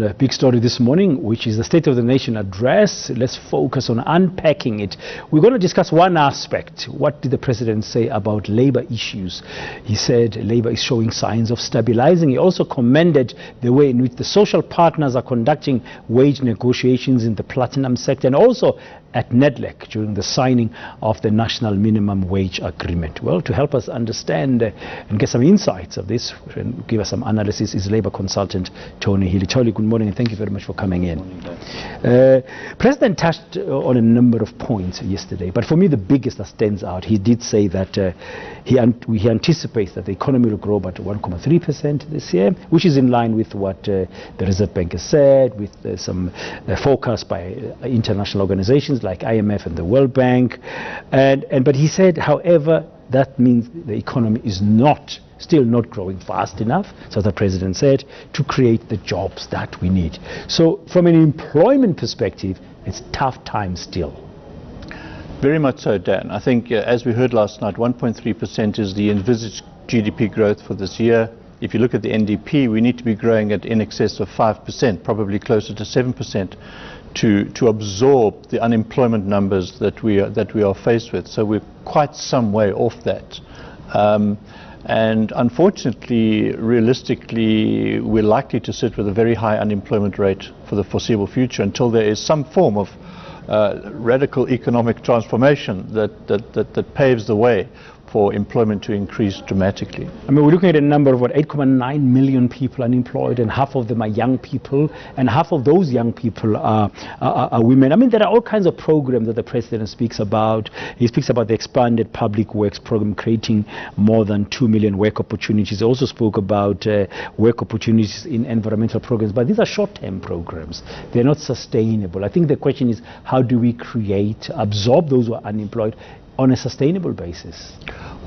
the big story this morning, which is the State of the Nation address. Let's focus on unpacking it. We're going to discuss one aspect. What did the President say about labor issues? He said labor is showing signs of stabilizing. He also commended the way in which the social partners are conducting wage negotiations in the platinum sector and also at NEDLEC during the signing of the National Minimum Wage Agreement. Well, to help us understand and get some insights of this and give us some analysis is Labour consultant Tony Healy. Tony, good morning and thank you very much for coming in. President touched on a number of points yesterday, but for me the biggest that stands out, he did say that he anticipates that the economy will grow by 1.3% this year, which is in line with what the Reserve Bank has said, with some forecasts by international organizations like IMF and the World Bank. But he said, however, that means the economy is still not growing fast enough, so the President said, to create the jobs that we need. So from an employment perspective, it's tough times still. Very much so, Dan. I think, as we heard last night, 1.3% is the envisaged GDP growth for this year. If you look at the NDP, we need to be growing at in excess of 5%, probably closer to 7%, to absorb the unemployment numbers that we are faced with. So we're quite some way off that. And unfortunately, realistically, we're likely to sit with a very high unemployment rate for the foreseeable future until there is some form of radical economic transformation that paves the way for employment to increase dramatically. I mean, we're looking at a number of 8.9 million people unemployed, and half of them are young people, and half of those young people are women. I mean, there are all kinds of programs that the President speaks about. He speaks about the expanded public works program, creating more than 2 million work opportunities. He also spoke about work opportunities in environmental programs, but these are short-term programs. They're not sustainable. I think the question is, how do we absorb those who are unemployed on a sustainable basis?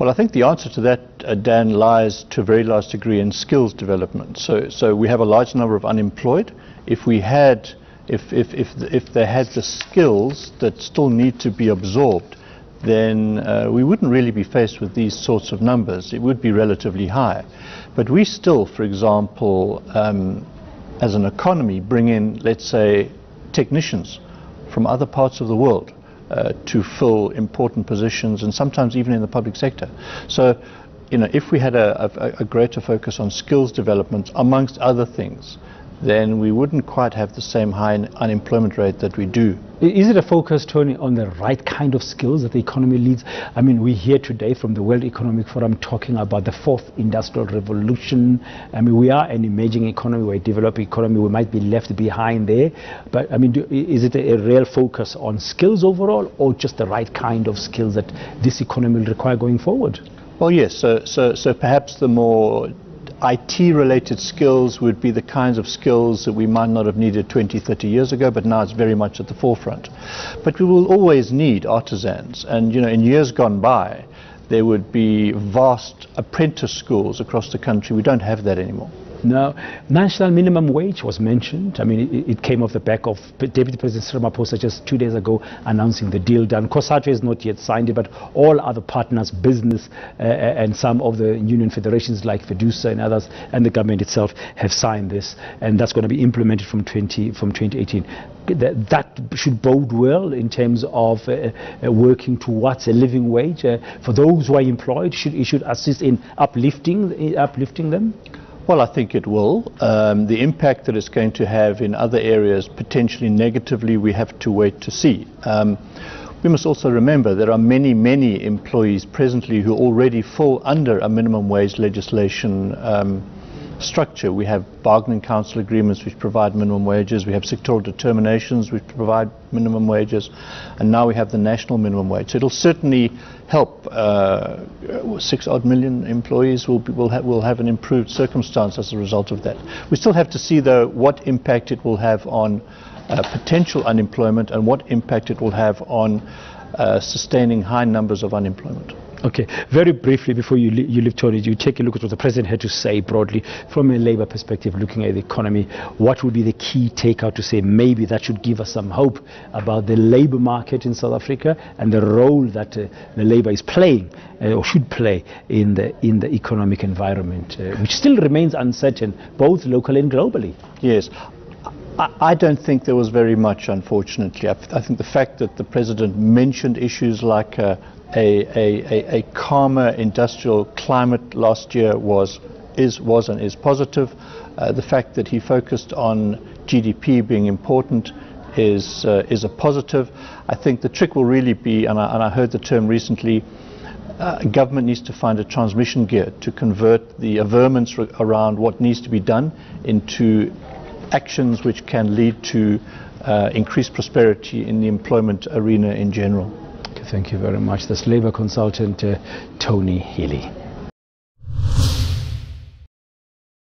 Well, I think the answer to that, Dan, lies to a very large degree in skills development. So we have a large number of unemployed. If they had the skills that still need to be absorbed, then we wouldn't really be faced with these sorts of numbers. It would be relatively high. But we still, for example, as an economy, bring in, let's say, technicians from other parts of the world to fill important positions, and sometimes even in the public sector. So, if we had a greater focus on skills development, amongst other things, then we wouldn't quite have the same high unemployment rate that we do. Is it a focus, Tony, on the right kind of skills that the economy needs? I mean, we hear today from the World Economic Forum talking about the fourth industrial revolution. I mean, we are an emerging economy, we're a developing economy, we might be left behind there. But I mean, is it a real focus on skills overall, or just the right kind of skills that this economy will require going forward? Well, yes. So perhaps the more IT-related skills would be the kinds of skills that we might not have needed 20, 30 years ago, but now it's very much at the forefront. But we will always need artisans, and in years gone by, there would be vast apprentice schools across the country. We don't have that anymore. Now, national minimum wage was mentioned. I mean, it came off the back of Deputy President Ramaphosa just 2 days ago announcing the deal done. COSATU has not yet signed it, but all other partners, business and some of the union federations like FEDUSA and others, and the government itself have signed this, and that's going to be implemented from 2018. That should bode well in terms of working towards a living wage for those who are employed. It should assist in uplifting them. Well, I think it will. The impact that it's going to have in other areas, potentially negatively, we have to wait to see. We must also remember there are many, many employees presently who already fall under a minimum wage legislation structure. We have bargaining council agreements which provide minimum wages, we have sectoral determinations which provide minimum wages, and now we have the national minimum wage. So it'll certainly help. 6-odd million employees will have an improved circumstance as a result of that. We still have to see, though, what impact it will have on potential unemployment and what impact it will have on sustaining high numbers of unemployment. Okay, very briefly before you leave, Tony, you take a look at what the President had to say broadly from a labor perspective, looking at the economy. What would be the key takeout to say maybe that should give us some hope about the labor market in South Africa and the role that the labor is playing or should play in the economic environment, which still remains uncertain, both locally and globally? Yes. I don't think there was very much, unfortunately. I think the fact that the President mentioned issues like a calmer industrial climate last year was and is positive. The fact that he focused on GDP being important is a positive. I think the trick will really be, and I heard the term recently, government needs to find a transmission gear to convert the averments around what needs to be done into actions which can lead to increased prosperity in the employment arena in general. Thank you very much. That's Labour consultant Tony Healy.